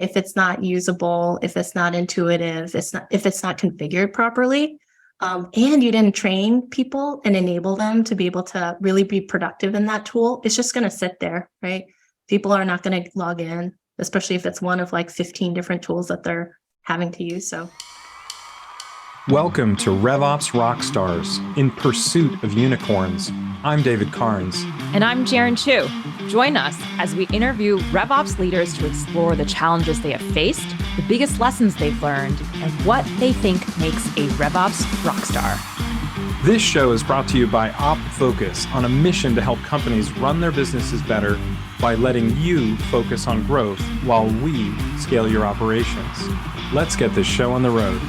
if it's not usable, if it's not intuitive, if it's not configured properly, and you didn't train people and enable them to be able to really be productive in that tool, it's just going to sit there, right? People are not going to log in, especially if it's one of like 15 different tools that they're having to use. So, welcome to RevOps Rockstars, in pursuit of unicorns. I'm David Carnes. And I'm Jarin Chu. Join us as we interview RevOps leaders to explore the challenges they have faced, the biggest lessons they've learned, and what they think makes a RevOps rockstar. This show is brought to you by OpFocus, on a mission to help companies run their businesses better by letting you focus on growth while we scale your operations. Let's get this show on the road.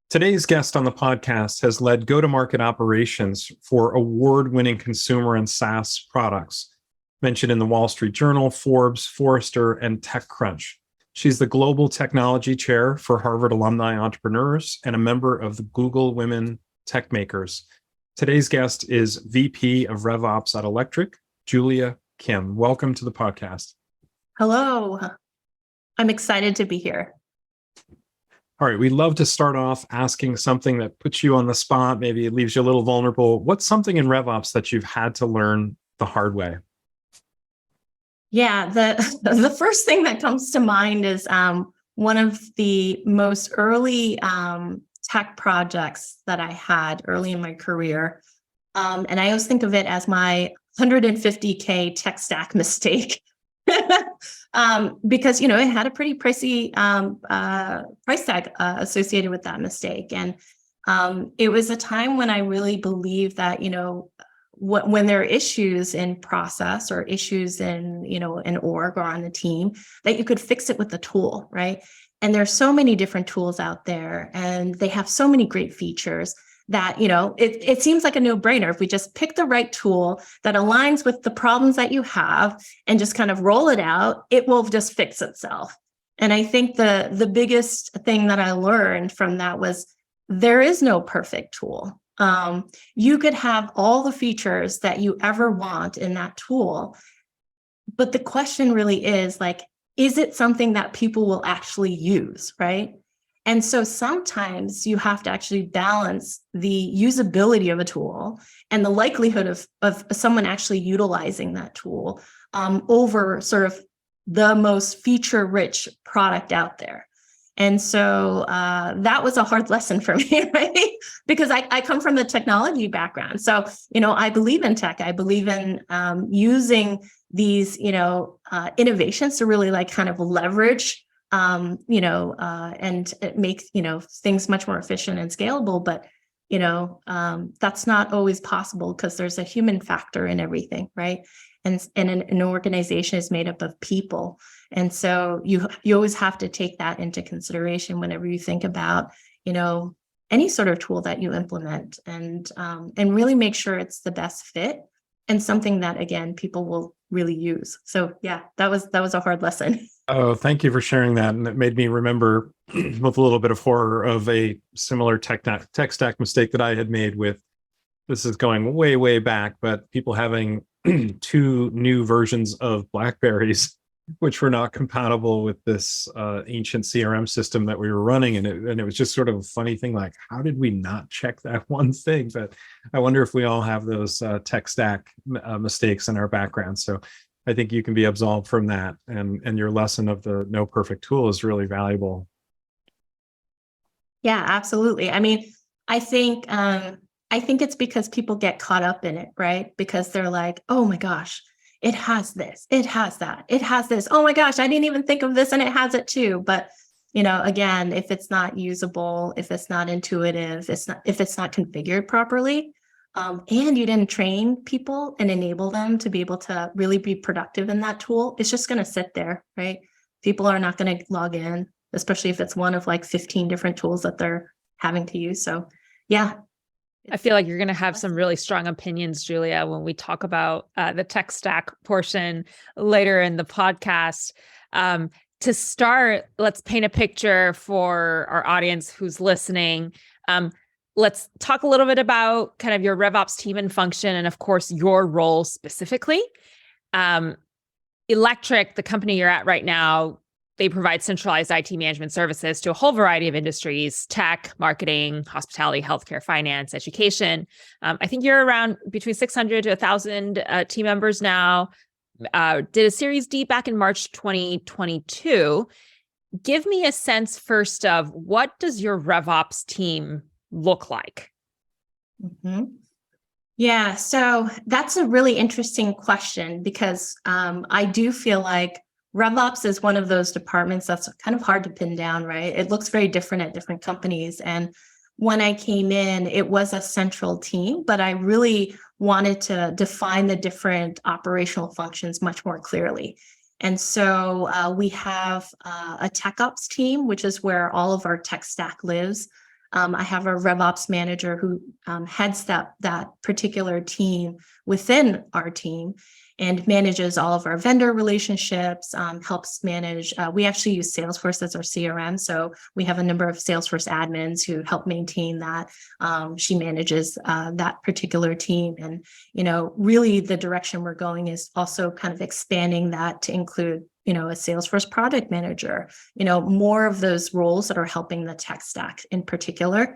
Today's guest on the podcast has led go-to-market operations for award-winning consumer and SaaS products, mentioned in the Wall Street Journal, Forbes, Forrester, and TechCrunch. She's the Global Technology Chair for Harvard Alumni Entrepreneurs and a member of the Google Women Techmakers. Today's guest is VP of RevOps at Electric, Julia Kim. Welcome to the podcast. hello. I'm excited to be here. All right, we'd love to start off asking something that puts you on the spot. Maybe it leaves you a little vulnerable. What's something in RevOps that you've had to learn the hard way? Yeah, the first thing that comes to mind is one of the most early tech projects that I had early in my career. And I always think of it as my $150K tech stack mistake. Because, it had a pretty pricey price tag associated with that mistake. And it was a time when I really believed that, when there are issues in process or issues in, an org or on the team, that you could fix it with the tool, right? And there's so many different tools out there, and they have so many great features that, it seems like a no-brainer. If we just pick the right tool that aligns with the problems that you have and just kind of roll it out, it will just fix itself. And I think the biggest thing that I learned from that was there is no perfect tool. You could have all the features that you ever want in that tool, but the question really is is it something that people will actually use, right? And so sometimes you have to actually balance the usability of a tool and the likelihood of someone actually utilizing that tool over sort of the most feature-rich product out there. And so that was a hard lesson for me, right? Because I come from the technology background. So, I believe in tech. I believe in using these, innovations to really kind of leverage and it makes, things much more efficient and scalable. But, that's not always possible because there's a human factor in everything, right? And an organization is made up of people. And so you always have to take that into consideration whenever you think about, any sort of tool that you implement and really make sure it's the best fit and something that, again, people will really use. So yeah, that was a hard lesson. Oh, thank you for sharing that. And it made me remember with a little bit of horror of a similar tech stack mistake that I had made with, this is going way, way back, but people having two new versions of BlackBerries, which were not compatible with this ancient CRM system that we were running. And it was just sort of a funny thing, how did we not check that one thing? But I wonder if we all have those tech stack mistakes in our background. So I think you can be absolved from that. And your lesson of the no perfect tool is really valuable. Yeah, absolutely. I mean, I think it's because people get caught up in it, right? Because they're like, oh my gosh, it has this, it has that, it has this. Oh my gosh, I didn't even think of this and it has it too. But, again, if it's not usable, if it's not intuitive, if it's not configured properly, and you didn't train people and enable them to be able to really be productive in that tool, it's just going to sit there, right? People are not going to log in, especially if it's one of 15 different tools that they're having to use. So yeah. I feel like you're going to have some really strong opinions, Julia, when we talk about the tech stack portion later in the podcast. To start, let's paint a picture for our audience who's listening. Let's talk a little bit about kind of your RevOps team and function, and of course, your role specifically. Electric, the company you're at right now, they provide centralized IT management services to a whole variety of industries: tech, marketing, hospitality, healthcare, finance, education. I think you're around between 600 to 1,000 team members now. Did a Series D back in March 2022. Give me a sense first of, what does your RevOps team look like? Yeah, so that's a really interesting question, because I do feel like RevOps is one of those departments that's kind of hard to pin down, right? It looks very different at different companies. And when I came in, it was a central team, but I really wanted to define the different operational functions much more clearly. And so we have a tech ops team, which is where all of our tech stack lives. I have a RevOps manager who heads that particular team within our team and manages all of our vendor relationships, helps manage. We actually use Salesforce as our CRM. So we have a number of Salesforce admins who help maintain that. She manages that particular team. And, really the direction we're going is also kind of expanding that to include, a Salesforce product manager, more of those roles that are helping the tech stack in particular.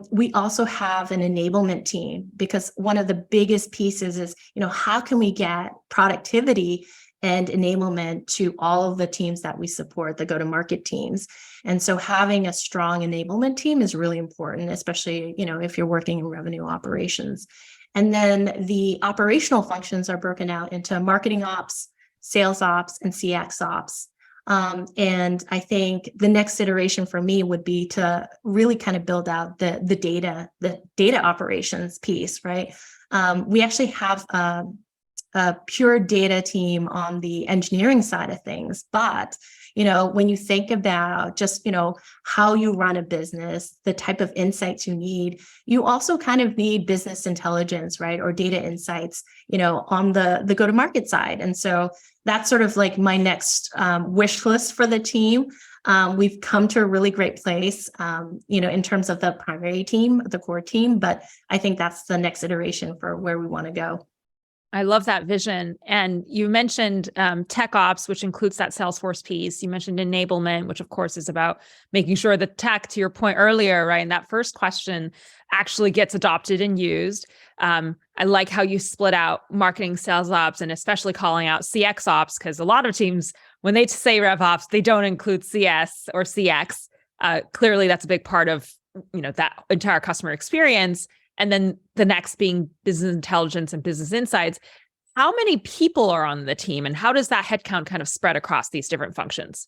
We also have an enablement team, because one of the biggest pieces is, how can we get productivity and enablement to all of the teams that we support, the go-to-market teams. And so having a strong enablement team is really important, especially, if you're working in revenue operations. And then the operational functions are broken out into marketing ops, sales ops, and CX ops. And I think the next iteration for me would be to really kind of build out the data operations piece, right? We actually have a pure data team on the engineering side of things, but when you think about just, how you run a business, the type of insights you need, you also kind of need business intelligence, right? Or data insights, on the go-to-market side. And so that's sort of like my next wish list for the team. We've come to a really great place, in terms of the primary team, the core team, but I think that's the next iteration for where we want to go. I love that vision. And you mentioned tech ops, which includes that Salesforce piece. You mentioned enablement, which of course is about making sure the tech, to your point earlier, right, and that first question, actually gets adopted and used. I like how you split out marketing, sales ops, and especially calling out CX ops, because a lot of teams, when they say RevOps, they don't include CS or CX. Clearly, that's a big part of that entire customer experience. And then the next being business intelligence and business insights. How many people are on the team, and how does that headcount kind of spread across these different functions?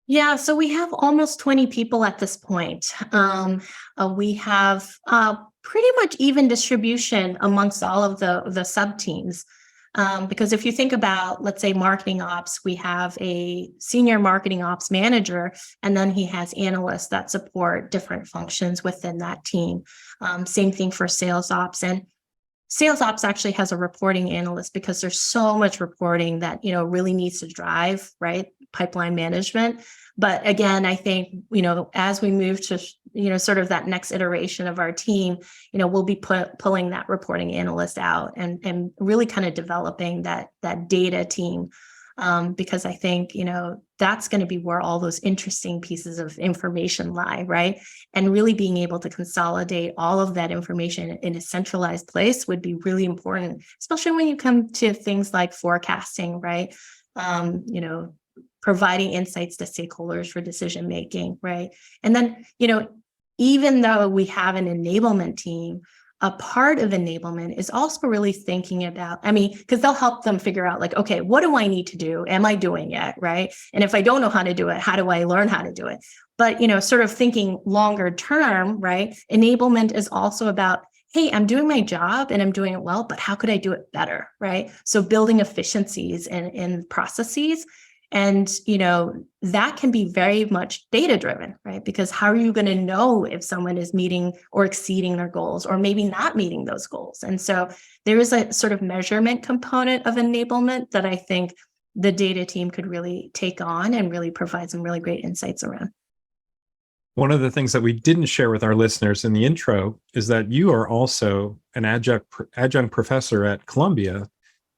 Yeah, so we have almost 20 people at this point. We have pretty much even distribution amongst all of the sub teams. Because if you think about, let's say, marketing ops, we have a senior marketing ops manager, and then he has analysts that support different functions within that team. Same thing for sales ops. And sales ops actually has a reporting analyst, because there's so much reporting that, really needs to drive, right, pipeline management. But again, I think, as we move to, sort of that next iteration of our team, we'll be pulling that reporting analyst out and really kind of developing that data team. Because I think, that's going to be where all those interesting pieces of information lie, right? And really being able to consolidate all of that information in a centralized place would be really important, especially when you come to things like forecasting, right? Providing insights to stakeholders for decision making, right? And then, even though we have an enablement team, a part of enablement is also really thinking about, because they'll help them figure out, like, okay, what do I need to do? Am I doing it, right? And if I don't know how to do it, how do I learn how to do it? But, sort of thinking longer term, right? Enablement is also about, hey, I'm doing my job and I'm doing it well, but how could I do it better, right? So building efficiencies in processes. And, that can be very much data driven, right? Because how are you going to know if someone is meeting or exceeding their goals, or maybe not meeting those goals? And so there is a sort of measurement component of enablement that I think the data team could really take on and really provide some really great insights around. One of the things that we didn't share with our listeners in the intro is that you are also an adjunct professor at Columbia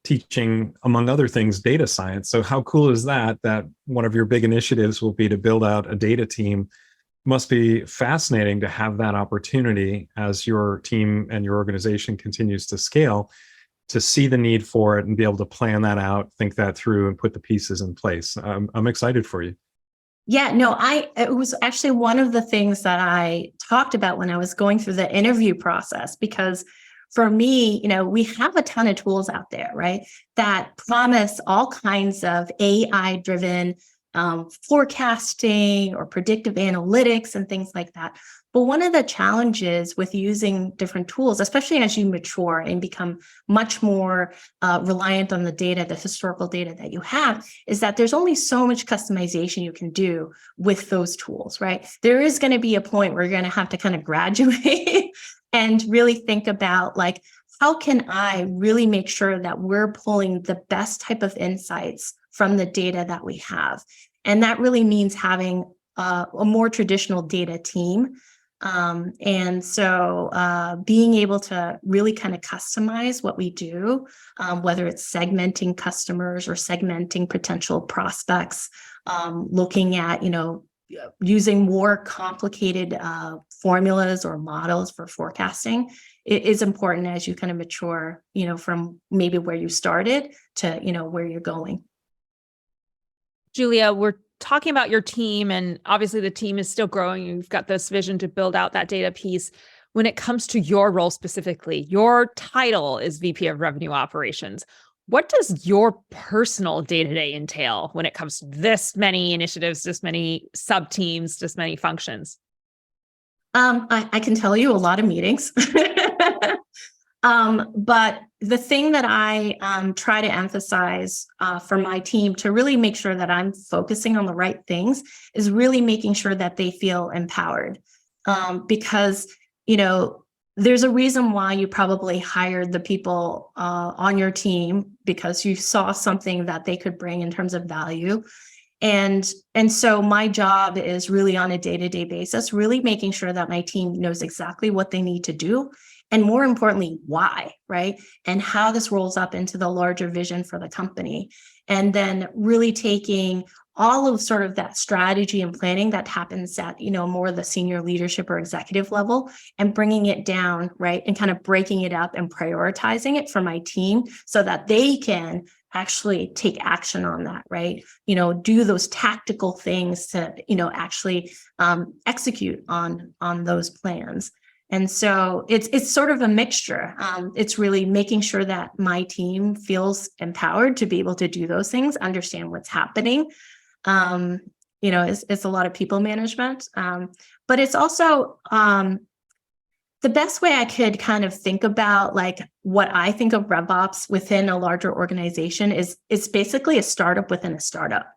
teaching, among other things, data science. So how cool is that, that one of your big initiatives will be to build out a data team? Must be fascinating to have that opportunity as your team and your organization continues to scale, to see the need for it and be able to plan that out, think that through, and put the pieces in place. I'm excited for you. Yeah, no, it was actually one of the things that I talked about when I was going through the interview process, because for me, we have a ton of tools out there, right, that promise all kinds of AI-driven forecasting or predictive analytics and things like that. But one of the challenges with using different tools, especially as you mature and become much more reliant on the data, the historical data that you have, is that there's only so much customization you can do with those tools, right? There is going to be a point where you're going to have to kind of graduate and really think about, like, how can I really make sure that we're pulling the best type of insights from the data that we have? And that really means having a more traditional data team. And so being able to really kind of customize what we do, whether it's segmenting customers or segmenting potential prospects, looking at, using more complicated formulas or models for forecasting, it is important as you kind of mature, from maybe where you started to, where you're going. Julia, we're talking about your team, and obviously the team is still growing. You've got this vision to build out that data piece. When it comes to your role specifically, your title is VP of Revenue Operations. What does your personal day-to-day entail when it comes to this many initiatives, this many sub-teams, this many functions? I can tell you a lot of meetings. But the thing that I try to emphasize for my team to really make sure that I'm focusing on the right things is really making sure that they feel empowered. Because, there's a reason why you probably hired the people on your team, because you saw something that they could bring in terms of value. And so my job is really on a day-to-day basis, really making sure that my team knows exactly what they need to do, and more importantly, why, right? And how this rolls up into the larger vision for the company. And then really taking all of sort of that strategy and planning that happens at, more the senior leadership or executive level, and bringing it down, right? And kind of breaking it up and prioritizing it for my team so that they can actually take action on that, right? Do those tactical things to, actually execute on those plans. And so it's sort of a mixture. It's really making sure that my team feels empowered to be able to do those things, understand what's happening. It's a lot of people management, but it's also the best way I could kind of think about, like, what I think of RevOps within a larger organization is it's basically a startup within a startup.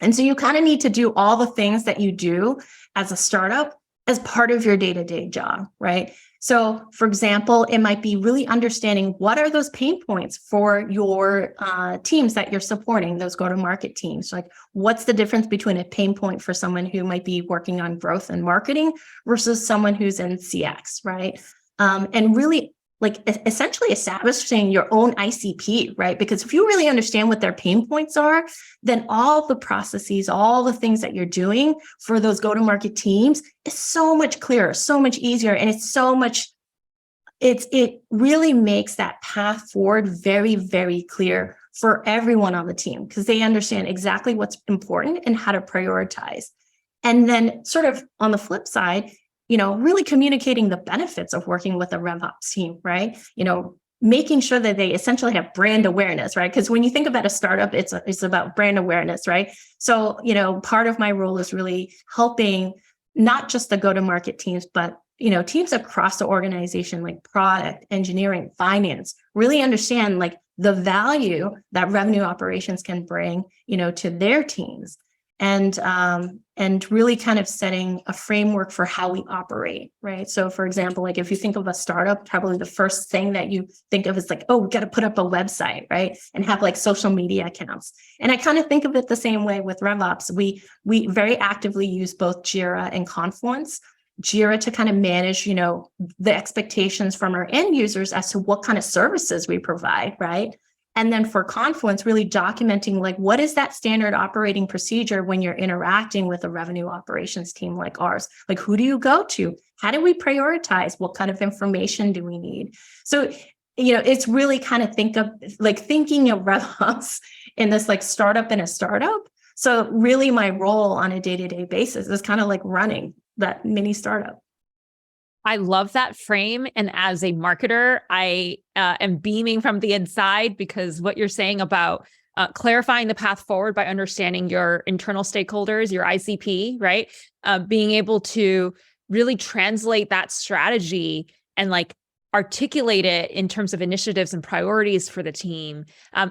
And so you kind of need to do all the things that you do as a startup as part of your day-to-day job, right? So, for example, it might be really understanding what are those pain points for your teams that you're supporting, those go-to-market teams. Like, what's the difference between a pain point for someone who might be working on growth and marketing versus someone who's in CX, right? And really, essentially establishing your own ICP, right? Because if you really understand what their pain points are, then all the processes, all the things that you're doing for those go-to-market teams is so much clearer, so much easier. And it really makes that path forward very, very clear for everyone on the team, because they understand exactly what's important and how to prioritize. And then sort of on the flip side, really communicating the benefits of working with a RevOps team, right? Making sure that they essentially have brand awareness, right? Because when you think about a startup, it's about brand awareness, right? So, part of my role is really helping not just the go-to-market teams, but, teams across the organization, like product, engineering, finance, really understand, like, the value that revenue operations can bring, to their teams. And really kind of setting a framework for how we operate, right? So, for example, like, if you think of a startup, probably the first thing that you think of is like, oh, we got to put up a website, right? And have like social media accounts. And I kind of think of it the same way with RevOps. We very actively use both Jira and Confluence. Jira to kind of manage, the expectations from our end users as to what kind of services we provide, right? And then for Confluence, really documenting like, what is that standard operating procedure when you're interacting with a revenue operations team like ours? Like, who do you go to? How do we prioritize? What kind of information do we need? So, it's really kind of thinking of RevOps in this like startup in a startup. So really my role on a day-to-day basis is kind of like running that mini startup. I love that frame. And as a marketer, I am beaming from the inside, because what you're saying about clarifying the path forward by understanding your internal stakeholders, your ICP, right? Being able to really translate that strategy and like articulate it in terms of initiatives and priorities for the team,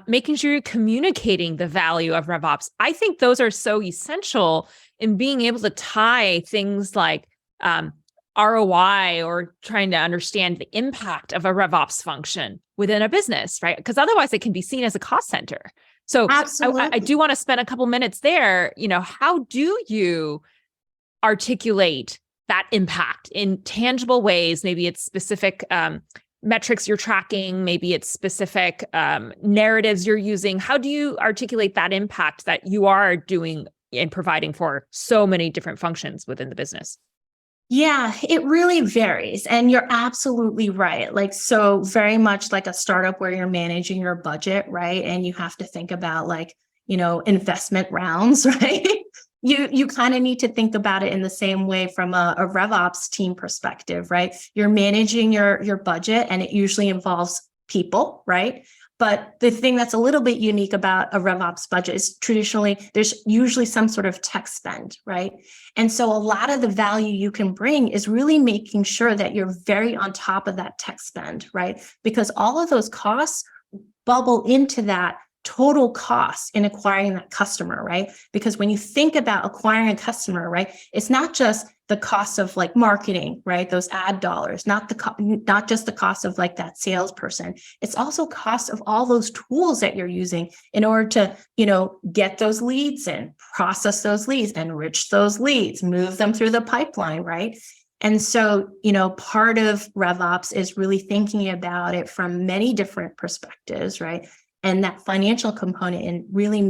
making sure you're communicating the value of RevOps. I think those are so essential in being able to tie things like ROI, or trying to understand the impact of a RevOps function within a business, right? Because otherwise it can be seen as a cost center. So I do want to spend a couple minutes there. How do you articulate that impact in tangible ways? Maybe it's specific metrics you're tracking, maybe it's specific narratives you're using. How do you articulate that impact that you are doing and providing for so many different functions within the business? Yeah, it really varies. And you're absolutely right. Like, so very much like a startup where you're managing your budget, right? And you have to think about like, investment rounds, right? You kind of need to think about it in the same way from a RevOps team perspective, right? You're managing your budget, and it usually involves people, right? But the thing that's a little bit unique about a RevOps budget is traditionally there's usually some sort of tech spend, right? And so a lot of the value you can bring is really making sure that you're very on top of that tech spend, right? Because all of those costs bubble into that total cost in acquiring that customer, right? Because when you think about acquiring a customer, right, it's not just the cost of like marketing, right? Those ad dollars, not just the cost of like that salesperson. It's also cost of all those tools that you're using in order to, get those leads in, process those leads, enrich those leads, move them through the pipeline, right? And so, part of RevOps is really thinking about it from many different perspectives, right? And that financial component, and really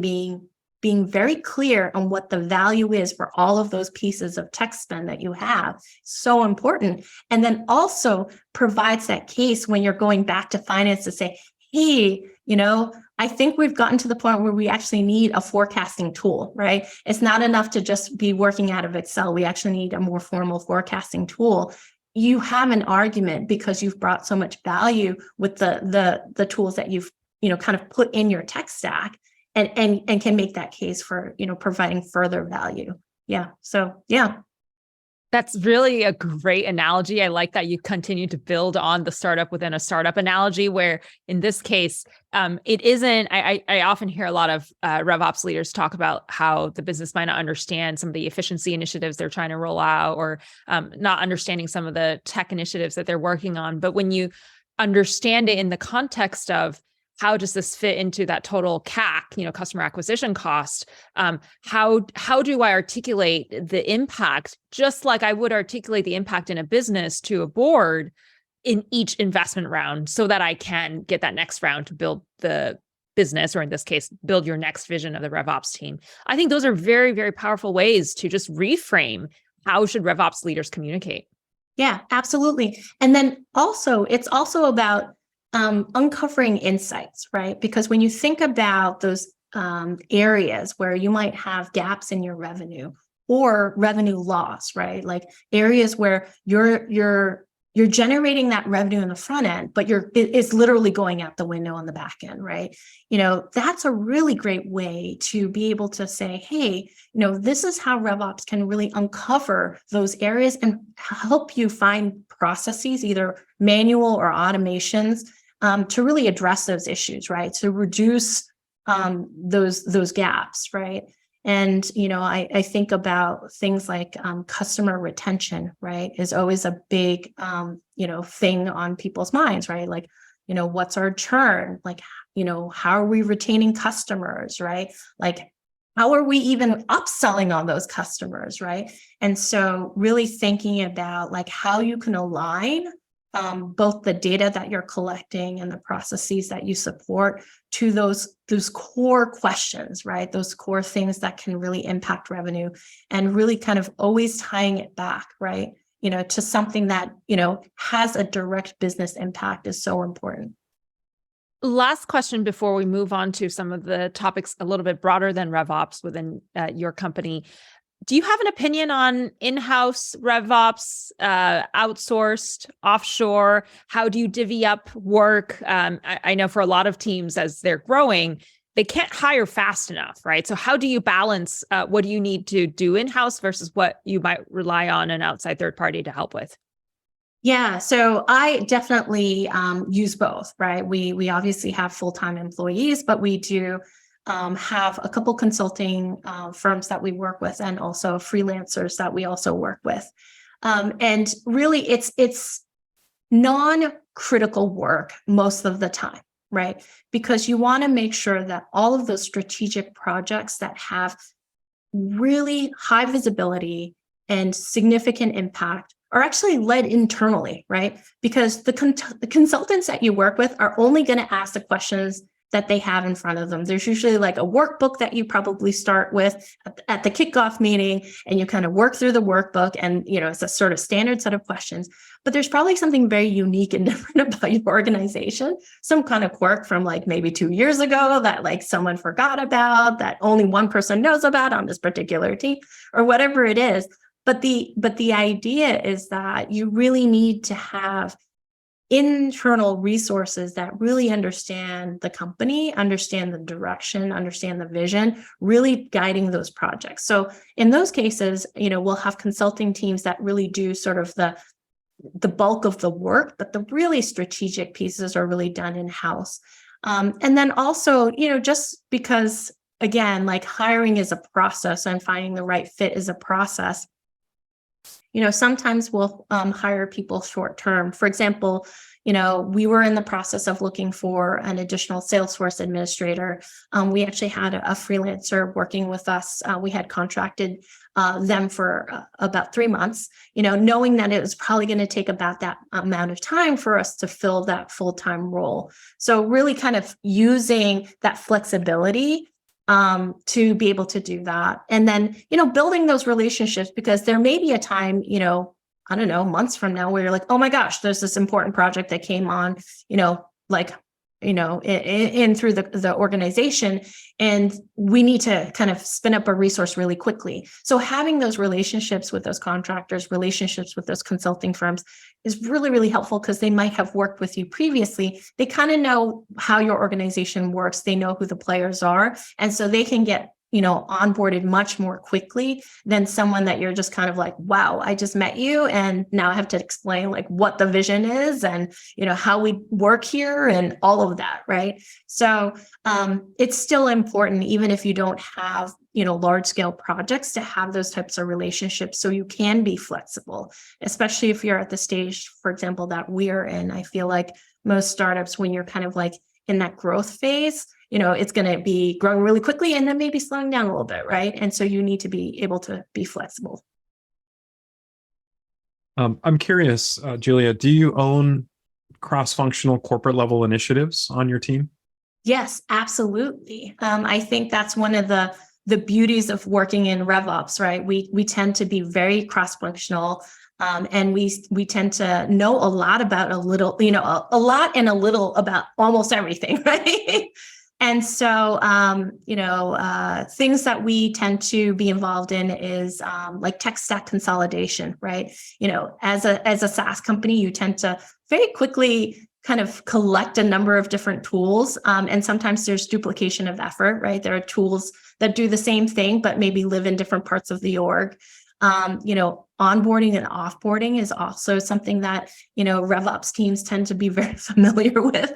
being very clear on what the value is for all of those pieces of tech spend that you have, so important. And then also provides that case when you're going back to finance to say, hey, I think we've gotten to the point where we actually need a forecasting tool, right? It's not enough to just be working out of Excel. We actually need a more formal forecasting tool. You have an argument because you've brought so much value with the tools that you've kind of put in your tech stack, and can make that case for, providing further value. Yeah. So, yeah. That's really a great analogy. I like that you continue to build on the startup within a startup analogy, where in this case, it isn't, I often hear a lot of RevOps leaders talk about how the business might not understand some of the efficiency initiatives they're trying to roll out, or not understanding some of the tech initiatives that they're working on. But when you understand it in the context of how does this fit into that total CAC, customer acquisition cost? How do I articulate the impact, just like I would articulate the impact in a business to a board in each investment round, so that I can get that next round to build the business, or in this case, build your next vision of the RevOps team? I think those are very, very powerful ways to just reframe how should RevOps leaders communicate. Yeah, absolutely. And then also, it's also about uncovering insights, right? Because when you think about those areas where you might have gaps in your revenue or revenue loss, right? Like areas where you're generating that revenue in the front end, but it's literally going out the window on the back end, right? That's a really great way to be able to say, hey, this is how RevOps can really uncover those areas and help you find processes, either manual or automations, to really address those issues, right? To reduce those gaps, right? And, I think about things like customer retention, right, is always a big, thing on people's minds, right? Like, what's our churn? Like, how are we retaining customers, right? Like, how are we even upselling on those customers, right? And so really thinking about like how you can align both the data that you're collecting and the processes that you support to those core questions, right? Those core things that can really impact revenue, and really kind of always tying it back, right? To something that, has a direct business impact is so important. Last question before we move on to some of the topics a little bit broader than RevOps within your company. Do you have an opinion on in-house RevOps, outsourced, offshore? How do you divvy up work? I know for a lot of teams, as they're growing, they can't hire fast enough, right? So how do you balance what do you need to do in-house versus what you might rely on an outside third party to help with? Yeah, so I definitely use both, right? We obviously have full-time employees, but we do have a couple consulting firms that we work with, and also freelancers that we also work with. And really, it's non-critical work most of the time, right? Because you want to make sure that all of those strategic projects that have really high visibility and significant impact are actually led internally, right? Because the consultants that you work with are only going to ask the questions that they have in front of them. There's usually like a workbook that you probably start with at the kickoff meeting, and you kind of work through the workbook, and it's a sort of standard set of questions. But there's probably something very unique and different about your organization, some kind of quirk from like maybe 2 years ago that like someone forgot about, that only one person knows about on this particular team, or whatever it is. But the idea is that you really need to have internal resources that really understand the company, understand the direction, understand the vision, really guiding those projects. So in those cases, we'll have consulting teams that really do sort of the bulk of the work, but the really strategic pieces are really done in-house. And then also, just because, again, like hiring is a process and finding the right fit is a process. Sometimes we'll hire people short term. For example, we were in the process of looking for an additional Salesforce administrator. We actually had a freelancer working with us. We had contracted them for about 3 months, knowing that it was probably going to take about that amount of time for us to fill that full-time role. So really kind of using that flexibility to be able to do that. And then, building those relationships, because there may be a time, I don't know, months from now where you're like, oh my gosh, there's this important project that came on, in through the organization, and we need to kind of spin up a resource really quickly. So having those relationships with those contractors, relationships with those consulting firms is really, really helpful, because they might have worked with you previously. They kind of know how your organization works. They know who the players are. And so they can get onboarded much more quickly than someone that you're just kind of like, wow, I just met you, and now I have to explain like what the vision is and, how we work here and all of that, right? So it's still important, even if you don't have, large scale projects, to have those types of relationships so you can be flexible, especially if you're at the stage, for example, that we're in. I feel like most startups, when you're kind of like in that growth phase, it's going to be growing really quickly and then maybe slowing down a little bit, right? And so you need to be able to be flexible. I'm curious, Julia, do you own cross-functional corporate level initiatives on your team? Yes, absolutely. I think that's one of the beauties of working in RevOps, right? We tend to be very cross-functional. And we tend to know a lot about a little, a lot and a little about almost everything, right? And so, things that we tend to be involved in is like tech stack consolidation, right? As a SaaS company, you tend to very quickly kind of collect a number of different tools. And sometimes there's duplication of effort, right? There are tools that do the same thing, but maybe live in different parts of the org. Onboarding and offboarding is also something that, RevOps teams tend to be very familiar with.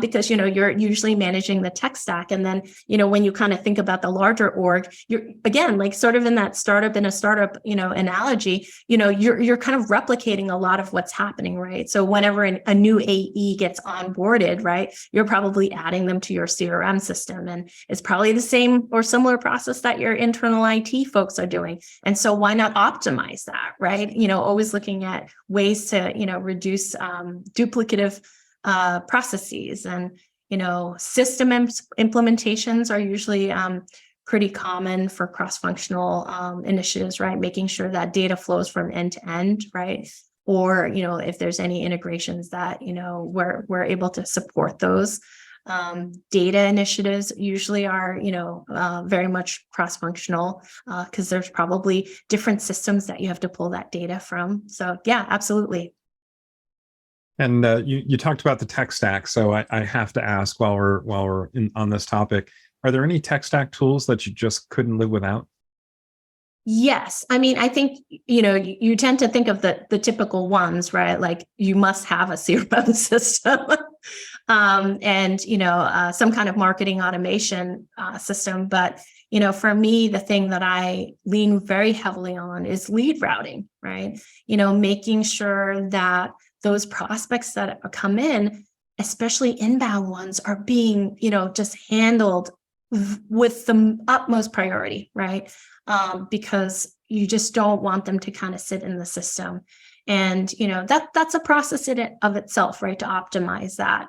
because, you're usually managing the tech stack. And then, when you kind of think about the larger org, you're, again, like sort of in that startup analogy, you're kind of replicating a lot of what's happening, right? So whenever a new AE gets onboarded, right, you're probably adding them to your CRM system. And it's probably the same or similar process that your internal IT folks are doing. And so why not optimize that, right? Always looking at ways to, reduce duplicative processes. And system implementations are usually pretty common for cross-functional initiatives, right? Making sure that data flows from end to end, right? Or if there's any integrations that we're able to support those. Data initiatives usually are very much cross-functional because there's probably different systems that you have to pull that data from. So yeah, absolutely. And you talked about the tech stack, so I have to ask while we're on this topic, are there any tech stack tools that you just couldn't live without? Yes. I mean, I think, you tend to think of the typical ones, right? Like you must have a CRM system and, some kind of marketing automation system. But, for me, the thing that I lean very heavily on is lead routing, right? Making sure that those prospects that come in, especially inbound ones, are being, just handled with the utmost priority, right? Because you just don't want them to kind of sit in the system. And, that's a process of itself, right? To optimize that.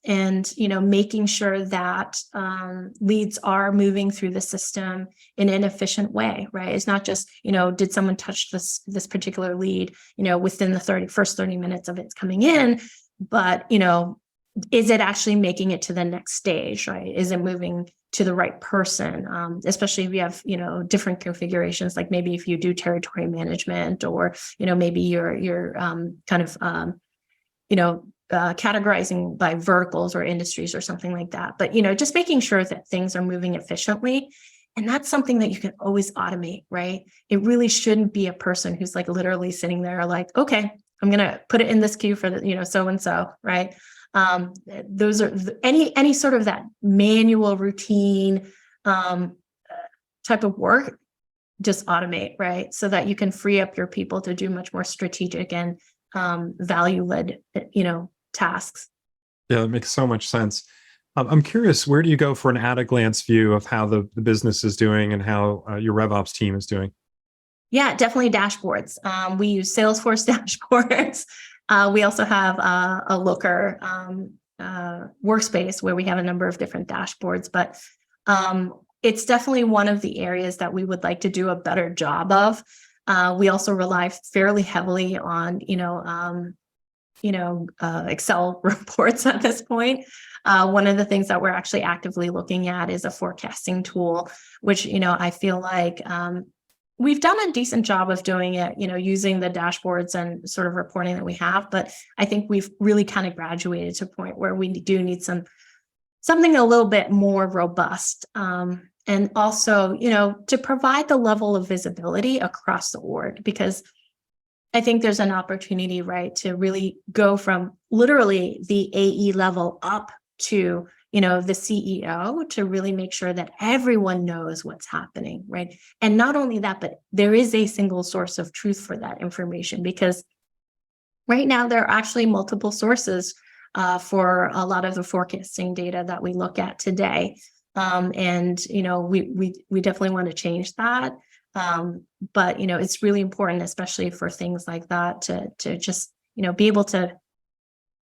And, making sure that leads are moving through the system in an efficient way, right? It's not just, did someone touch this particular lead, within the first 30 minutes of it coming in, but, is it actually making it to the next stage, right? Is it moving to the right person? Especially if you have, different configurations, like maybe if you do territory management, or, maybe you're kind of, categorizing by verticals or industries or something like that. But, just making sure that things are moving efficiently. And that's something that you can always automate, right? It really shouldn't be a person who's like literally sitting there like, okay, I'm going to put it in this queue for the, so-and-so, right? Those are any sort of that manual routine type of work, just automate, right? So that you can free up your people to do much more strategic and value-led, tasks. Yeah, that makes so much sense. I'm curious, where do you go for an at-a-glance view of how the business is doing and how your RevOps team is doing? Yeah, definitely dashboards. We use Salesforce dashboards. We also have a Looker workspace where we have a number of different dashboards, but it's definitely one of the areas that we would like to do a better job of. We also rely fairly heavily on, Excel reports at this point. One of the things that we're actually actively looking at is a forecasting tool, which, I feel like we've done a decent job of doing it, using the dashboards and sort of reporting that we have. But I think we've really kind of graduated to a point where we do need something a little bit more robust. And also, to provide the level of visibility across the org, because I think there's an opportunity, right, to really go from literally the AE level up to, the CEO, to really make sure that everyone knows what's happening, right? And not only that, but there is a single source of truth for that information, because right now there are actually multiple sources for a lot of the forecasting data that we look at today. And, we definitely want to change that. But, it's really important, especially for things like that, to just, be able to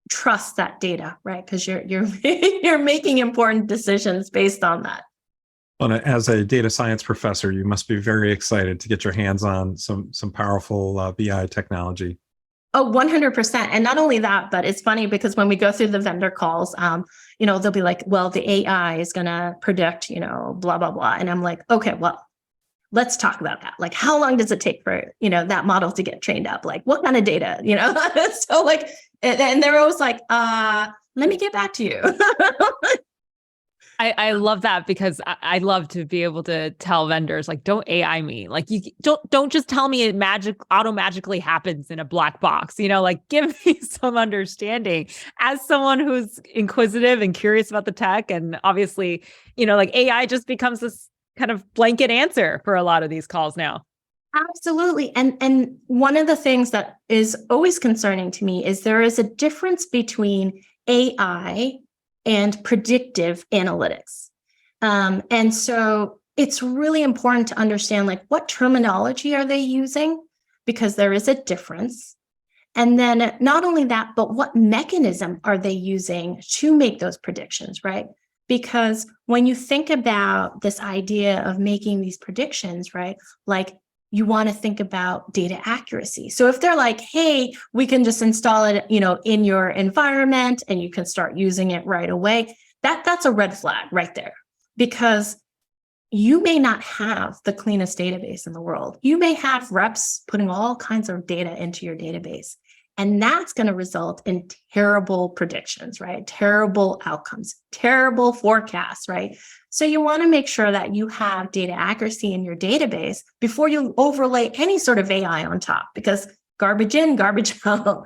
trust that data, right? Because you're you're making important decisions based on that. Well, as a data science professor, you must be very excited to get your hands on some powerful BI technology. Oh, 100%. And not only that, but it's funny because when we go through the vendor calls, they'll be like, well, the AI is going to predict, blah, blah, blah. And I'm like, okay, well, let's talk about that. Like, how long does it take for, that model to get trained up? Like, what kind of data, So like, and they're always like, let me get back to you. I love that because I love to be able to tell vendors, like, don't AI me. Like, you don't just tell me it magically happens in a black box, like, give me some understanding as someone who's inquisitive and curious about the tech. And obviously, like, AI just becomes this kind of blanket answer for a lot of these calls now. Absolutely. And one of the things that is always concerning to me is there is a difference between AI and predictive analytics. And so it's really important to understand, like, what terminology are they using? Because there is a difference. And then not only that, but what mechanism are they using to make those predictions, right? Because when you think about this idea of making these predictions, right, like, you want to think about data accuracy. So if they're like, hey, we can just install it, in your environment and you can start using it right away, that's a red flag right there, because you may not have the cleanest database in the world. You may have reps putting all kinds of data into your database, and that's going to result in terrible predictions, right? Terrible outcomes, terrible forecasts, right? So you want to make sure that you have data accuracy in your database before you overlay any sort of AI on top, because garbage in, garbage out.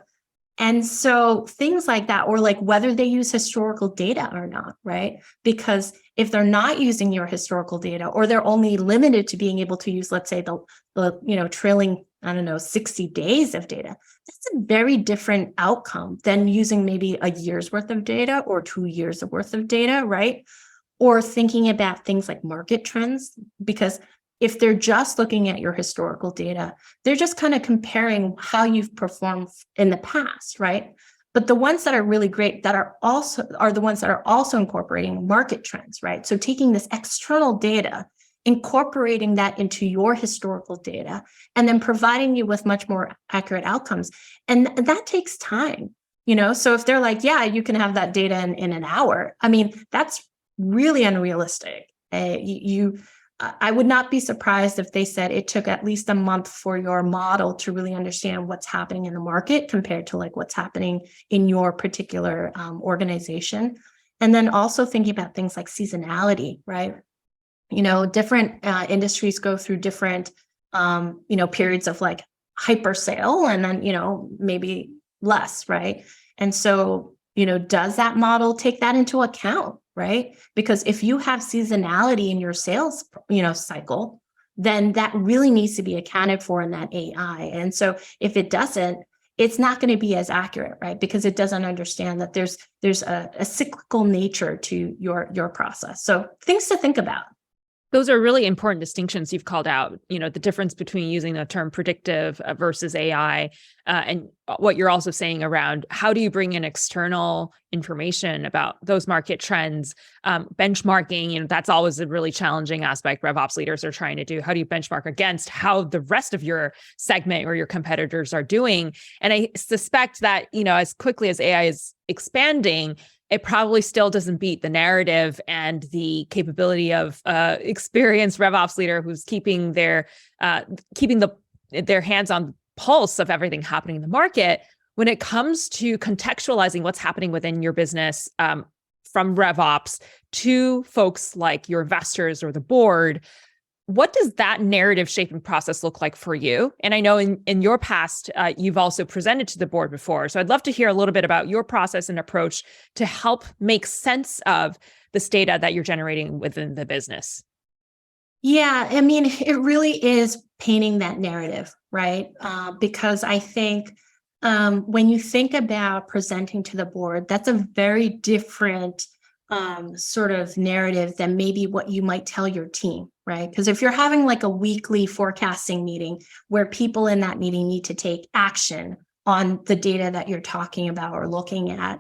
And so things like that, or like whether they use historical data or not, right? Because if they're not using your historical data, or they're only limited to being able to use, let's say, the trailing, 60 days of data, that's a very different outcome than using maybe a year's worth of data or 2 years worth of data, right? Or thinking about things like market trends, because if they're just looking at your historical data, they're just kind of comparing how you've performed in the past, right? But the ones that are really great that are the ones that are also incorporating market trends, right? So taking this external data, incorporating that into your historical data, and then providing you with much more accurate outcomes. And that takes time, So if they're like, yeah, you can have that data in an hour, that's really unrealistic. I would not be surprised if they said it took at least a month for your model to really understand what's happening in the market compared to like what's happening in your particular organization. And then also thinking about things like seasonality, right? Different industries go through different, periods of like hyper sale, and then, maybe less, right? And so, does that model take that into account? Right? Because if you have seasonality in your sales, cycle, then that really needs to be accounted for in that AI. And so if it doesn't, it's not going to be as accurate, right? Because it doesn't understand that there's a cyclical nature to your process. So things to think about. Those are really important distinctions you've called out, the difference between using the term predictive versus AI, and what you're also saying around how do you bring in external information about those market trends, benchmarking, that's always a really challenging aspect RevOps leaders are trying to do. How do you benchmark against how the rest of your segment or your competitors are doing? And I suspect that, as quickly as AI is expanding, it probably still doesn't beat the narrative and the capability of experienced RevOps leader who's keeping their hands on the pulse of everything happening in the market when it comes to contextualizing what's happening within your business, from RevOps to folks like your investors or the board. What does that narrative shaping process look like for you? And I know in your past, you've also presented to the board before. So I'd love to hear a little bit about your process and approach to help make sense of this data that you're generating within the business. Yeah, it really is painting that narrative, right? Because I think when you think about presenting to the board, that's a very different sort of narrative than maybe what you might tell your team, right? Because if you're having like a weekly forecasting meeting where people in that meeting need to take action on the data that you're talking about or looking at,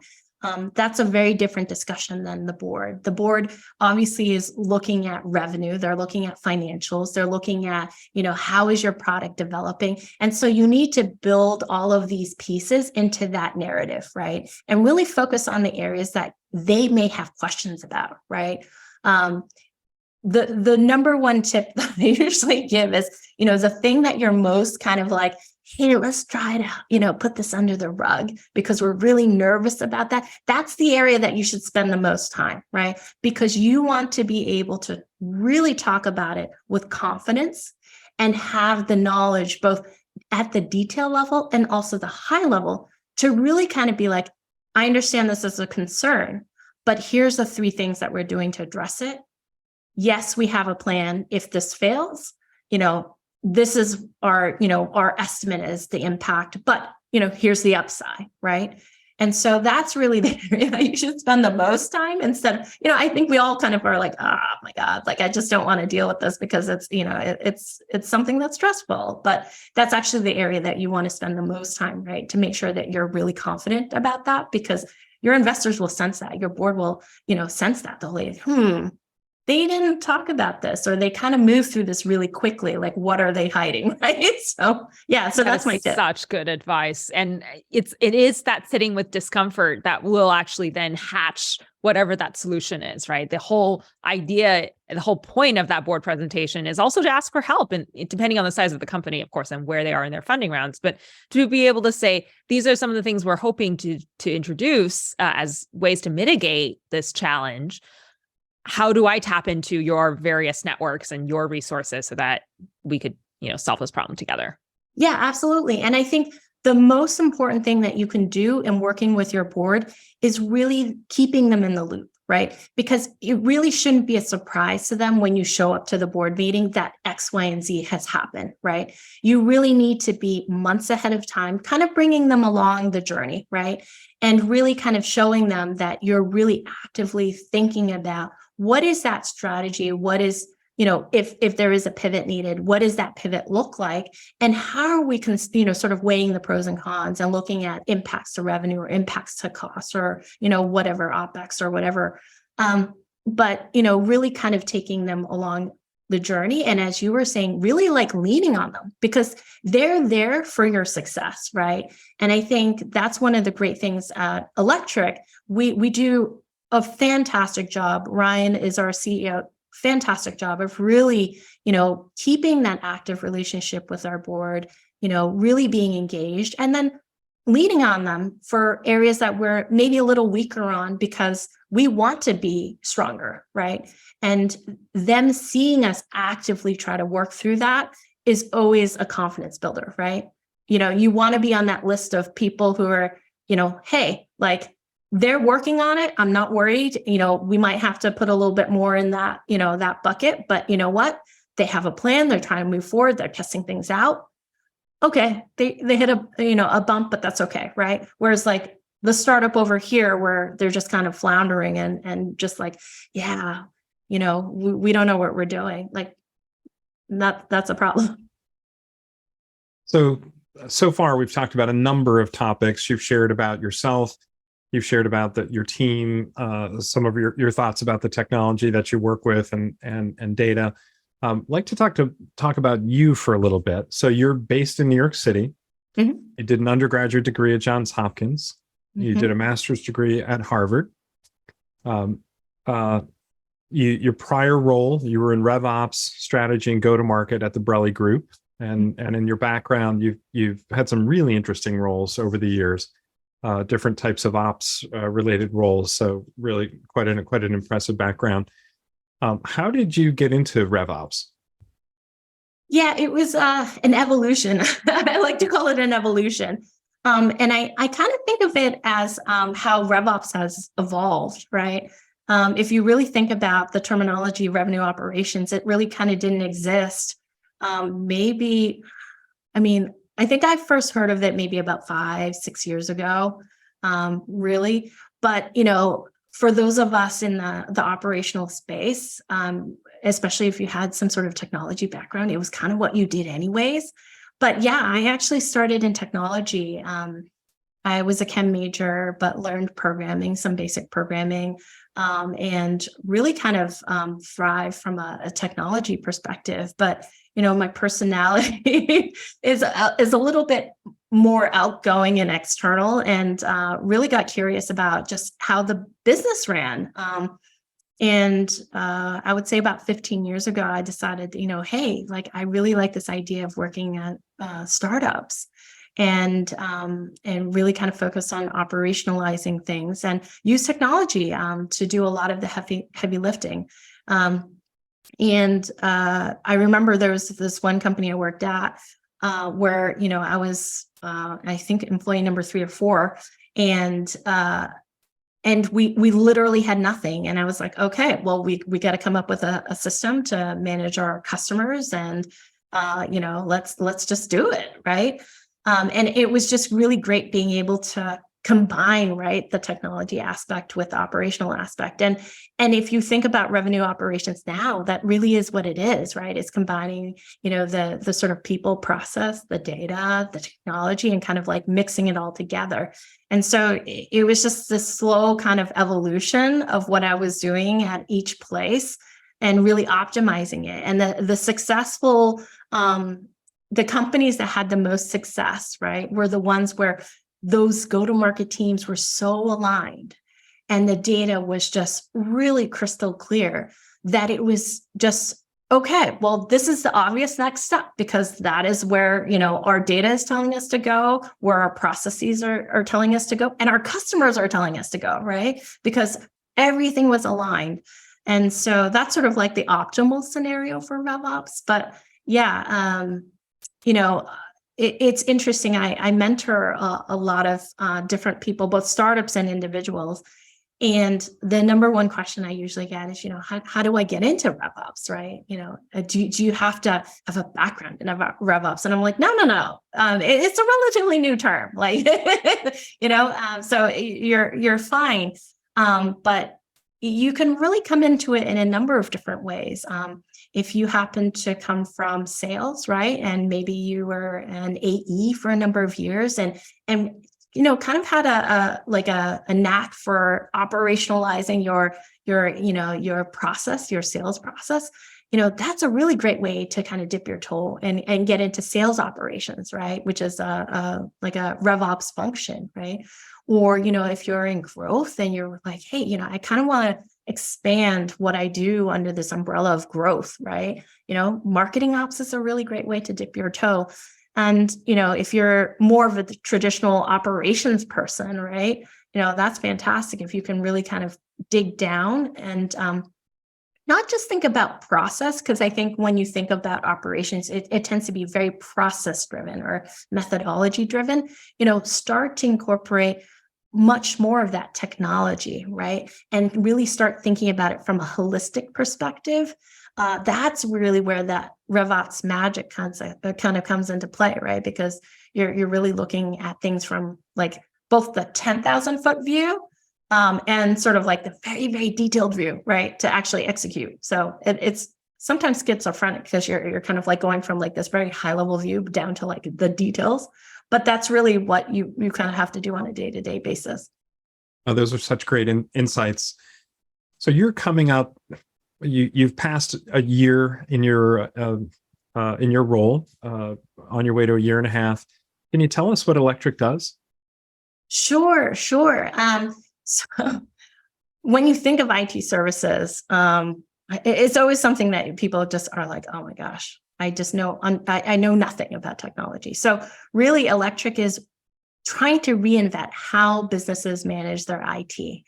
that's a very different discussion than the board. The board obviously is looking at revenue. They're looking at financials. They're looking at, how is your product developing? And so you need to build all of these pieces into that narrative, right? And really focus on the areas that they may have questions about, right? The number one tip that I usually give is, the thing that you're most kind of like hey, let's try to, put this under the rug because we're really nervous about that. That's the area that you should spend the most time, right? Because you want to be able to really talk about it with confidence and have the knowledge both at the detail level and also the high level to really kind of be like, I understand this is a concern, but here's the 3 things that we're doing to address it. Yes, we have a plan. If this fails, this is our estimate is the impact, but, here's the upside, right? And so that's really the area that you should spend the most time instead of, I think we all kind of are like, oh my God, like, I just don't want to deal with this because it's, it's something that's stressful, but that's actually the area that you want to spend the most time, right? To make sure that you're really confident about that because your investors will sense that, your board will, sense that. They'll like, they didn't talk about this, or they kind of move through this really quickly. Like, what are they hiding? Right. So that's my tip. Such good advice. And it is that sitting with discomfort that will actually then hatch whatever that solution is, right? The whole idea, the whole point of that board presentation is also to ask for help. And depending on the size of the company, of course, and where they are in their funding rounds, but to be able to say, these are some of the things we're hoping to introduce as ways to mitigate this challenge. How do I tap into your various networks and your resources so that we could, solve this problem together? Yeah, absolutely. And I think the most important thing that you can do in working with your board is really keeping them in the loop, right? Because it really shouldn't be a surprise to them when you show up to the board meeting that X, Y, and Z has happened, right? You really need to be months ahead of time, kind of bringing them along the journey, right? And really kind of showing them that you're really actively thinking about what is that strategy? What is, if there is a pivot needed, what does that pivot look like? And how are we, sort of weighing the pros and cons and looking at impacts to revenue or impacts to costs or, whatever OpEx or whatever. But, really kind of taking them along the journey. And as you were saying, really like leaning on them because they're there for your success, right? And I think that's one of the great things at Electric. We do a fantastic job. Ryan is our CEO, fantastic job of really, keeping that active relationship with our board, really being engaged and then leaning on them for areas that we're maybe a little weaker on because we want to be stronger, right? And them seeing us actively try to work through that is always a confidence builder, right? You want to be on that list of people who are, hey, like, they're working on it. I'm not worried. We might have to put a little bit more in that, that bucket, but you know what? They have a plan. They're trying to move forward. They're testing things out. Okay. They hit a bump, but that's okay. Right. Whereas like the startup over here where they're just kind of floundering and just like, yeah, we don't know what we're doing. Like that's a problem. So far we've talked about a number of topics. You've shared about yourself. You've shared about your team, some of your thoughts about the technology that you work with and data. I'd like to talk about you for a little bit. So you're based in New York City. Mm-hmm. You did an undergraduate degree at Johns Hopkins. Mm-hmm. You did a master's degree at Harvard. Your prior role, you were in RevOps strategy and go-to-market at the Brelli Group. And in your background, you've had some really interesting roles over the years. Different types of ops related roles. So really quite an impressive background. How did you get into RevOps? Yeah, it was an evolution. I like to call it an evolution. And I kind of think of it as how RevOps has evolved, right? If you really think about the terminology revenue operations, it really kind of didn't exist. I think I first heard of it maybe about 5-6 years ago, really. But, for those of us in the operational space, especially if you had some sort of technology background, it was kind of what you did anyways. But yeah, I actually started in technology. I was a chem major, but learned programming, some basic programming, and really kind of thrive from a technology perspective. But my personality is a little bit more outgoing and external, and really got curious about just how the business ran. And I would say about 15 years ago, I decided, hey, like I really like this idea of working at startups, and really kind of focus on operationalizing things and use technology to do a lot of the heavy lifting. And I remember there was this one company I worked at where I was I think employee number 3 or 4, and we literally had nothing. And I was like, okay, well, we got to come up with a system to manage our customers, and let's just do it, right? And it was just really great being able to combine, right, the technology aspect with the operational aspect. And if you think about revenue operations now, that really is what it is, right? It's combining, the sort of people, process, the data, the technology, and kind of like mixing it all together. And so it was just this slow kind of evolution of what I was doing at each place and really optimizing it. And the successful, the companies that had the most success, right, were the ones where those go-to-market teams were so aligned and the data was just really crystal clear that it was just, okay, well, this is the obvious next step, because that is where, our data is telling us to go, where our processes are telling us to go, and our customers are telling us to go, right? Because everything was aligned. And so that's sort of like the optimal scenario for RevOps. But yeah, it's interesting. I mentor a lot of different people, both startups and individuals. And the number one question I usually get is, how do I get into RevOps, right? Do you have to have a background in RevOps? And I'm like, no. It's a relatively new term, like, so you're fine. But you can really come into it in a number of different ways. If you happen to come from sales, right, and maybe you were an AE for a number of years, and kind of had a knack for operationalizing your process, your sales process, that's a really great way to kind of dip your toe and get into sales operations, right, which is like a RevOps function, right? Or, if you're in growth and you're like, hey, I kind of want to expand what I do under this umbrella of growth, right? Marketing ops is a really great way to dip your toe. And, if you're more of a traditional operations person, right, that's fantastic if you can really kind of dig down and not just think about process, because I think when you think about operations, it tends to be very process driven or methodology driven. Start to incorporate much more of that technology, right? And really start thinking about it from a holistic perspective. That's really where that RevOps magic concept kind of comes into play, right? Because you're really looking at things from like both the 10,000 foot view and sort of like the very, very detailed view, right, to actually execute. So it's sometimes schizophrenic because you're kind of like going from like this very high level view down to like the details. But that's really what you kind of have to do on a day-to-day basis. Oh, those are such great insights. So you're coming out, you've passed a year in your role, on your way to a year and a half. Can you tell us what Electric does? Sure. So when you think of IT services, it's always something that people just are like, oh my gosh, I just know, I know nothing about technology. So really, Electric is trying to reinvent how businesses manage their IT.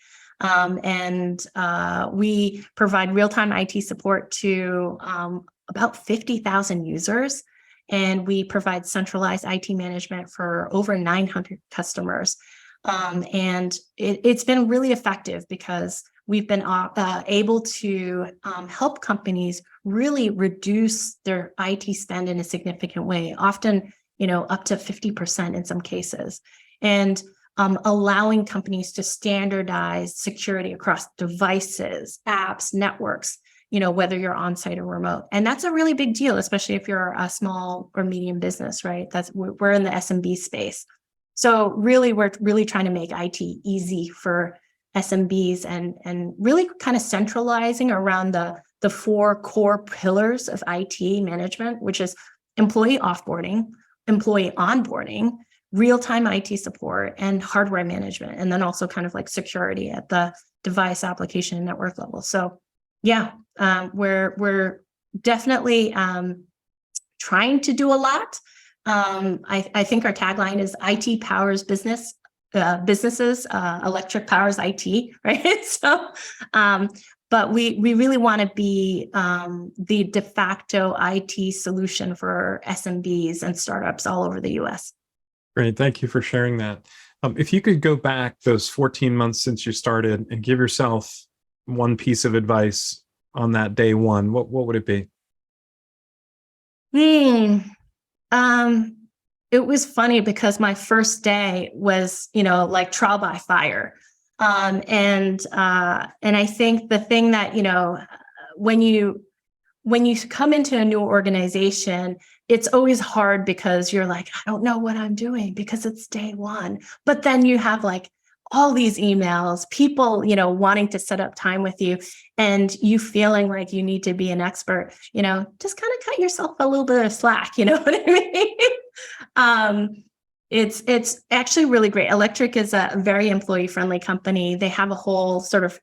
We provide real-time IT support to about 50,000 users, and we provide centralized IT management for over 900 customers. And it's been really effective because we've been able to help companies really reduce their IT spend in a significant way, often, up to 50% in some cases, and allowing companies to standardize security across devices, apps, networks, whether you're on-site or remote. And that's a really big deal, especially if you're a small or medium business, right? We're in the SMB space. So really, we're really trying to make IT easy for SMBs and really kind of centralizing around the 4 core pillars of IT management, which is employee offboarding, employee onboarding, real-time IT support and hardware management, and then also kind of like security at the device, application, and network level. So yeah, we're definitely trying to do a lot. I think our tagline is IT powers businesses, electric powers IT, right? So, but we really want to be the de facto IT solution for SMBs and startups all over the US. Great. Thank you for sharing that. If you could go back those 14 months since you started and give yourself one piece of advice on that day one, what would it be? It was funny because my first day was, like trial by fire. And I think the thing that, when you come into a new organization, it's always hard because you're like, I don't know what I'm doing because it's day one. But then you have like all these emails, people, wanting to set up time with you, and you feeling like you need to be an expert, just kind of cut yourself a little bit of slack, you know what I mean? It's actually really great. Electric is a very employee friendly company. They have a whole sort of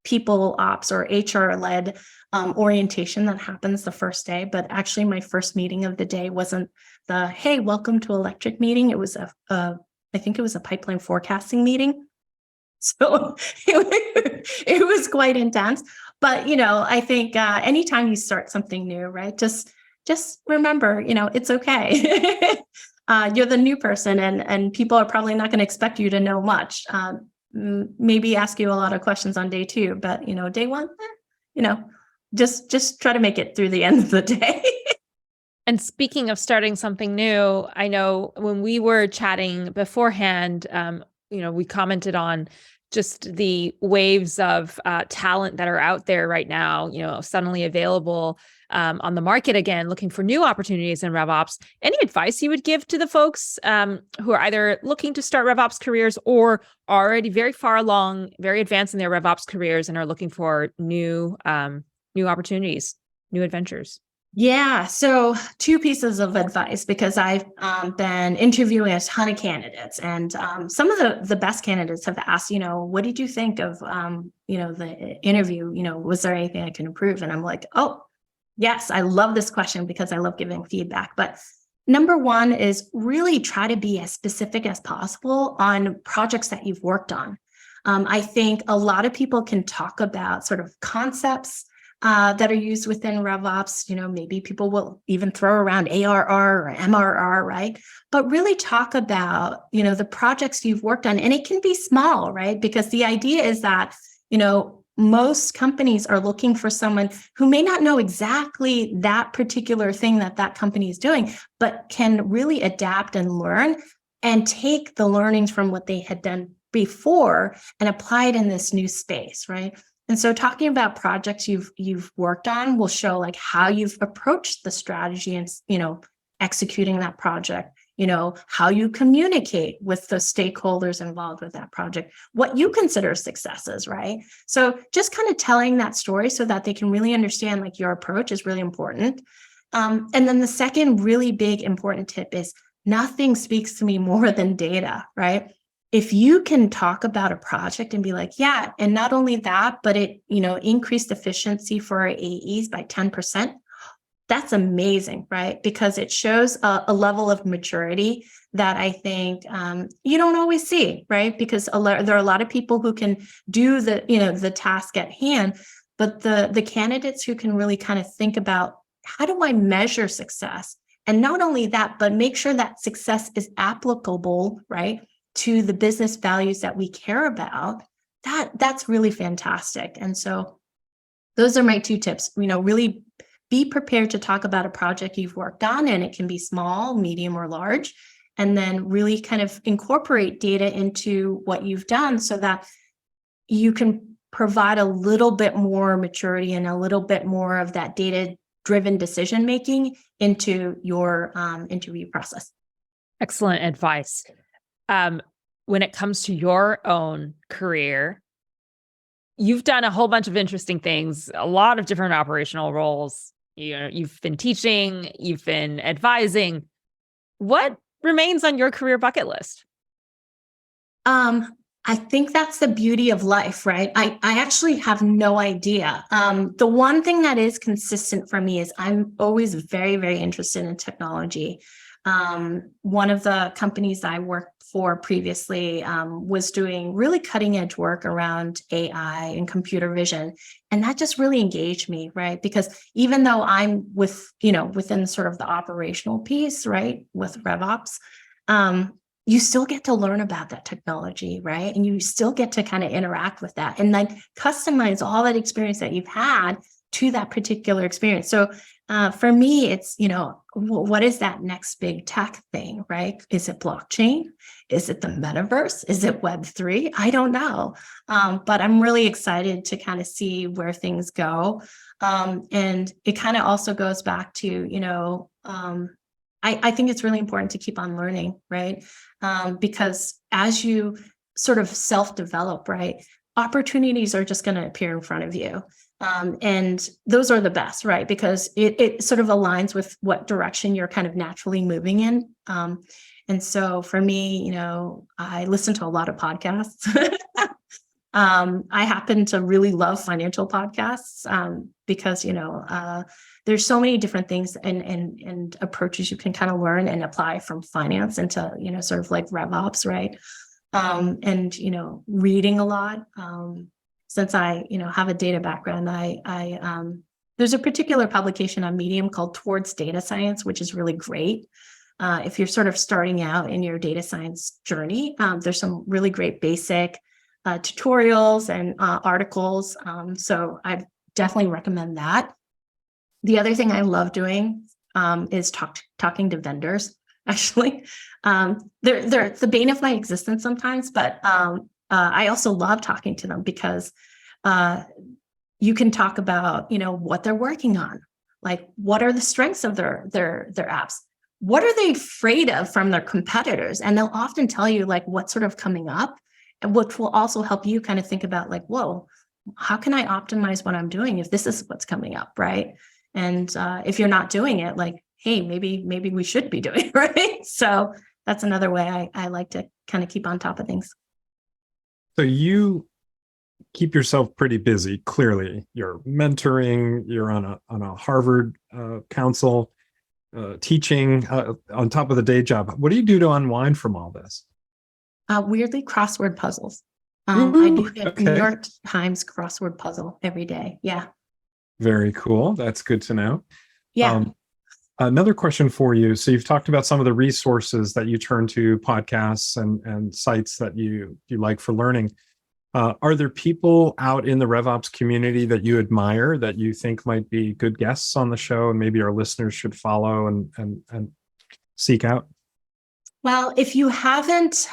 people ops or HR led orientation that happens the first day. But actually my first meeting of the day wasn't the, hey, welcome to Electric meeting. It was I think it was a pipeline forecasting meeting. So it was quite intense. But, I think anytime you start something new, right, just remember, it's okay. You're the new person, and people are probably not going to expect you to know much. Maybe ask you a lot of questions on day two, but, day one, just try to make it through the end of the day. And speaking of starting something new, I know when we were chatting beforehand, we commented on just the waves of talent that are out there right now, suddenly available on the market again, looking for new opportunities in RevOps. Any advice you would give to the folks who are either looking to start RevOps careers or are already very far along, very advanced in their RevOps careers and are looking for new opportunities, new adventures? Yeah. So 2 pieces of advice, because I've been interviewing a ton of candidates, and some of the best candidates have asked, what did you think of, the interview? Was there anything I can improve? And I'm like, oh, yes, I love this question because I love giving feedback. But number one is really try to be as specific as possible on projects that you've worked on. I think a lot of people can talk about sort of concepts that are used within RevOps. Maybe people will even throw around ARR or MRR, right? But really talk about, the projects you've worked on, and it can be small, right? Because the idea is that, most companies are looking for someone who may not know exactly that particular thing that company is doing, but can really adapt and learn and take the learnings from what they had done before and apply it in this new space, right? And so talking about projects you've worked on will show like how you've approached the strategy and, executing that project, how you communicate with the stakeholders involved with that project, what you consider successes, right? So just kind of telling that story so that they can really understand like your approach is really important. And then the second really big important tip is nothing speaks to me more than data, right? If you can talk about a project and be like, yeah, and not only that, but it, increased efficiency for our AEs by 10%, that's amazing, right? Because it shows a level of maturity that I think you don't always see, right? Because there are a lot of people who can do the task at hand, but the candidates who can really kind of think about, how do I measure success? And not only that, but make sure that success is applicable, right, to the business values that we care about. That's really fantastic. And so those are my 2 tips. Really be prepared to talk about a project you've worked on, and it can be small, medium, or large, and then really kind of incorporate data into what you've done so that you can provide a little bit more maturity and a little bit more of that data-driven decision-making into your interview process. Excellent advice. When it comes to your own career, you've done a whole bunch of interesting things, a lot of different operational roles. You've been teaching, you've been advising. What remains on your career bucket list? I think that's the beauty of life, right? I actually have no idea. The one thing that is consistent for me is I'm always very, very interested in technology. One of the companies I worked for previously was doing really cutting edge work around AI and computer vision. And that just really engaged me, right? Because even though I'm within sort of the operational piece, right, with RevOps, you still get to learn about that technology, right? And you still get to kind of interact with that and like customize all that experience that you've had to that particular experience. So for me, it's, what is that next big tech thing, right? Is it blockchain? Is it the metaverse? Is it Web3? I don't know. But I'm really excited to kind of see where things go. And it kind of also goes back to, I think it's really important to keep on learning, right? Because as you sort of self-develop, right, opportunities are just going to appear in front of you. And those are the best, right? Because it sort of aligns with what direction you're kind of naturally moving in. And so for me, I listen to a lot of podcasts. I happen to really love financial podcasts because, there's so many different things and approaches you can kind of learn and apply from finance into, sort of like RevOps, right? And, reading a lot. Since I, have a data background, there's a particular publication on Medium called Towards Data Science, which is really great. If you're sort of starting out in your data science journey, there's some really great basic tutorials and articles. So I definitely recommend that. The other thing I love doing is talking to vendors. Actually, they're the bane of my existence sometimes, but I also love talking to them because you can talk about what they're working on, like what are the strengths of their apps, what are they afraid of from their competitors, and they'll often tell you like what's sort of coming up, and which will also help you kind of think about like, whoa, how can I optimize what I'm doing if this is what's coming up, right? And if you're not doing it, like, hey, maybe we should be doing it, right? So that's another way I like to kind of keep on top of things. So you keep yourself pretty busy. Clearly, you're mentoring. You're on a Harvard council, teaching on top of the day job. What do you do to unwind from all this? Weirdly, crossword puzzles. I do the New York Times crossword puzzle every day. Yeah. Very cool. That's good to know. Yeah. Another question for you. So you've talked about some of the resources that you turn to, podcasts and sites that you like for learning. Are there people out in the RevOps community that you admire that you think might be good guests on the show and maybe our listeners should follow and seek out? Well, if you haven't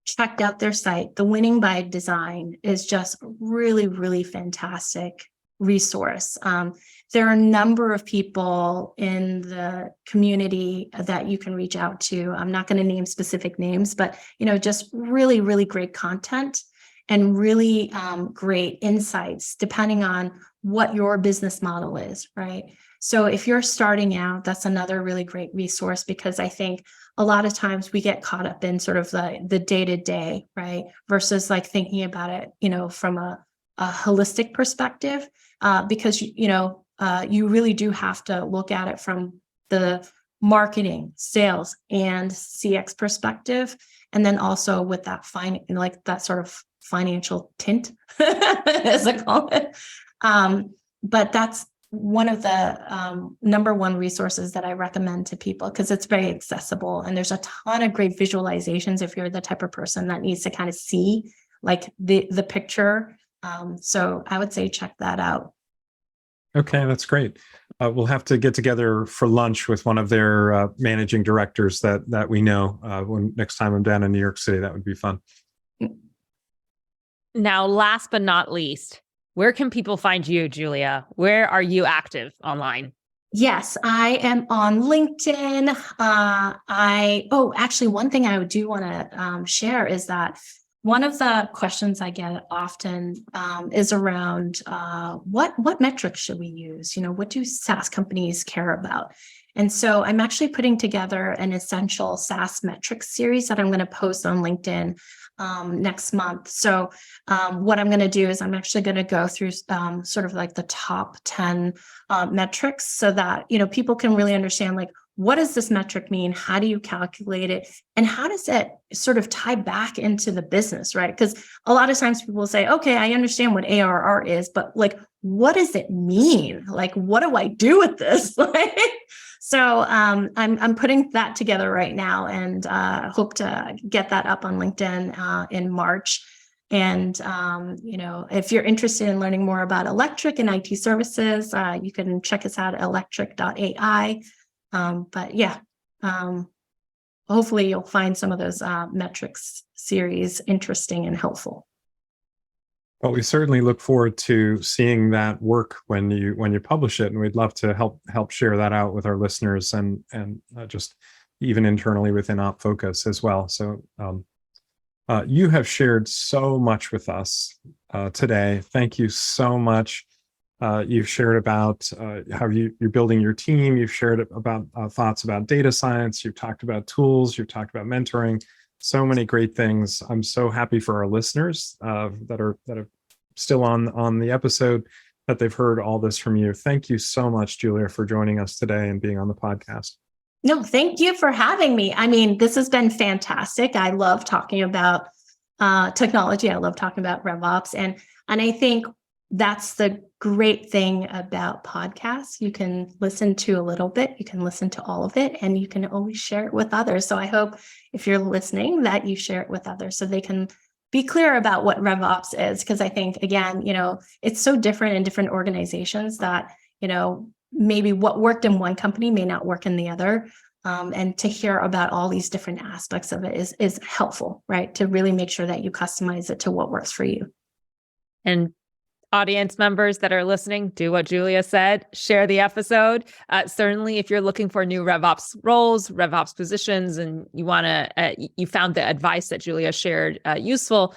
checked out their site, The Winning by Design is just really, really fantastic resource. There are a number of people in the community that you can reach out to. I'm not going to name specific names, but just really, really great content and really great insights depending on what your business model is, right? So if you're starting out, that's another really great resource because I think a lot of times we get caught up in sort of the day-to-day, right? Versus like thinking about it, from a holistic perspective, because you really do have to look at it from the marketing, sales, and CX perspective, and then also with that that sort of financial tint, as I call it. But that's one of the number one resources that I recommend to people because it's very accessible and there's a ton of great visualizations if you're the type of person that needs to kind of see like the picture. So I would say check that out. Okay, that's great. We'll have to get together for lunch with one of their managing directors that we know when next time I'm down in New York City. That would be fun. Now, last but not least, where can people find you, Julia? Where are you active online? Yes, I am on LinkedIn. Actually, one thing I do want to share is that One of the questions I get often is around what metrics should we use? What do SaaS companies care about? And so I'm actually putting together an essential SaaS metrics series that I'm going to post on LinkedIn next month. So what I'm going to do is I'm actually going to go through sort of like the top 10 metrics so that, people can really understand, like, what does this metric mean? How do you calculate it? And how does it sort of tie back into the business, right? Because a lot of times people say, okay, I understand what ARR is, but like, what does it mean? Like, what do I do with this? So I'm putting that together right now, and hope to get that up on LinkedIn in March. And if you're interested in learning more about Electric and IT services, you can check us out at electric.ai. But yeah, hopefully you'll find some of those metrics series interesting and helpful. Well, we certainly look forward to seeing that work when you publish it, and we'd love to help share that out with our listeners and just even internally within OpFocus as well. So you have shared so much with us today. Thank you so much. You've shared about how you're building your team. You've shared about thoughts about data science. You've talked about tools. You've talked about mentoring. So many great things. I'm so happy for our listeners that are still on the episode, that they've heard all this from you. Thank you so much, Julia, for joining us today and being on the podcast. No, thank you for having me. I mean, this has been fantastic. I love talking about technology. I love talking about RevOps, and I think that's the great thing about podcasts. You can listen to a little bit, you can listen to all of it, and you can always share it with others. So I hope if you're listening that you share it with others so they can be clear about what RevOps is. Because I think, again, it's so different in different organizations that, maybe what worked in one company may not work in the other. And to hear about all these different aspects of it is helpful, right? To really make sure that you customize it to what works for you. And audience members that are listening, do what Julia said, share the episode. Certainly, if you're looking for new RevOps roles, RevOps positions, and you found the advice that Julia shared useful,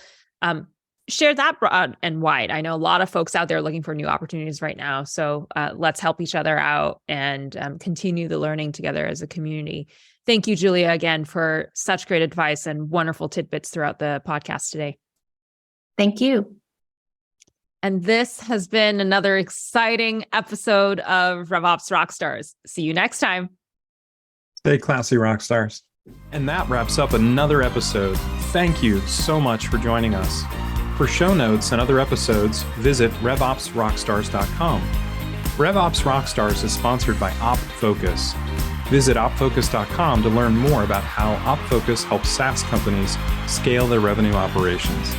share that broad and wide. I know a lot of folks out there looking for new opportunities right now. So let's help each other out and continue the learning together as a community. Thank you, Julia, again, for such great advice and wonderful tidbits throughout the podcast today. Thank you. And this has been another exciting episode of RevOps Rockstars. See you next time. Stay classy, Rockstars. And that wraps up another episode. Thank you so much for joining us. For show notes and other episodes, visit RevOpsRockstars.com. RevOps Rockstars is sponsored by OpFocus. Visit opfocus.com to learn more about how OpFocus helps SaaS companies scale their revenue operations.